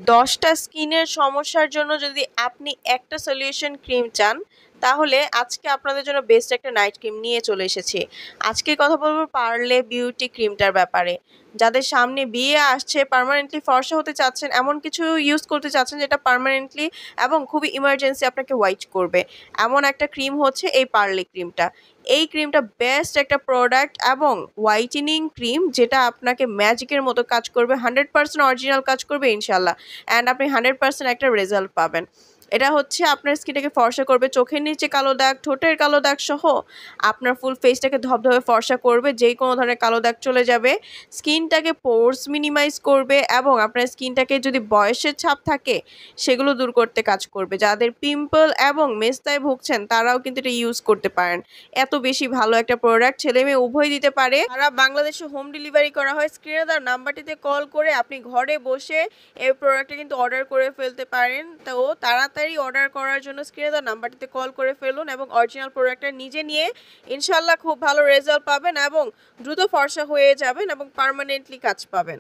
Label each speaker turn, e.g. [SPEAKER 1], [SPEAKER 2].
[SPEAKER 1] 10টা স্কিনের সমস্যার জন্য যদি আপনি একটা সলিউশন ক্রিম চান, তাহলে আজকে আপনাদের জন্য বেস্ট একটা নাইট ক্রিম নিয়ে চলে এসেছি। আজকে কথা বলবো পার্লে বিউটি ক্রিমটার ব্যাপারে। যাদের সামনে বিয়ে আসছে, পার্মানেন্টলি ফর্সা হতে চাচ্ছেন, এমন কিছু ইউজ করতে চাচ্ছেন যেটা পার্মানেন্টলি এবং খুবই ইমার্জেন্সি আপনাকে হোয়াইট করবে, এমন একটা ক্রিম হচ্ছে এই পার্লে ক্রিমটা। এই ক্রিমটা বেস্ট একটা প্রোডাক্ট এবং হোয়াইটেনিং ক্রিম, যেটা আপনাকে ম্যাজিকের মতো কাজ করবে, 100% অরিজিনাল কাজ করবে ইনশাল্লাহ। অ্যান্ড আপনি 100% একটা রেজাল্ট পাবেন। এটা হচ্ছে আপনার স্কিনটাকে ফর্সা করবে, চোখের নিচে কালো দাগ, ঠোঁটের কালো দাগ সহ আপনার ফুল ফেসটাকে ধবধবে ফর্সা করবে, যেই কোনো ধরনের কালো দাগ চলে যাবে। স্কিনটাকে পোরস মিনিমাইজ করবে এবং আপনার স্কিনটাকে যদি বয়সের ছাপ থাকে সেগুলো দূর করতে কাজ করবে। যাদের পিম্পল এবং মেস্তায় ভুগছেন তারাও কিন্তু এটা ইউজ করতে পারেন। এত বেশি ভালো একটা প্রোডাক্ট, ছেলে মেয়ে উভয় দিতে পারে। সারা বাংলাদেশে হোম ডেলিভারি করা হয়। স্ক্রিনে দেওয়া নাম্বারটিতে কল করে আপনি ঘরে বসে এই প্রোডাক্টটা কিন্তু অর্ডার করে ফেলতে পারেন। তো তাড়াতাড়ি অর্ডার করার জন্য স্ক্রিনে দেওয়া নাম্বারটিতে কল করে ফেলুন এবং অরিজিনাল প্রোডাক্টটা নিজে নিয়ে ইনশাল্লাহ খুব ভালো রেজাল্ট পাবেন এবং দ্রুত ফর্সা হয়ে যাবেন এবং পার্মানেন্টলি কাজ পাবেন।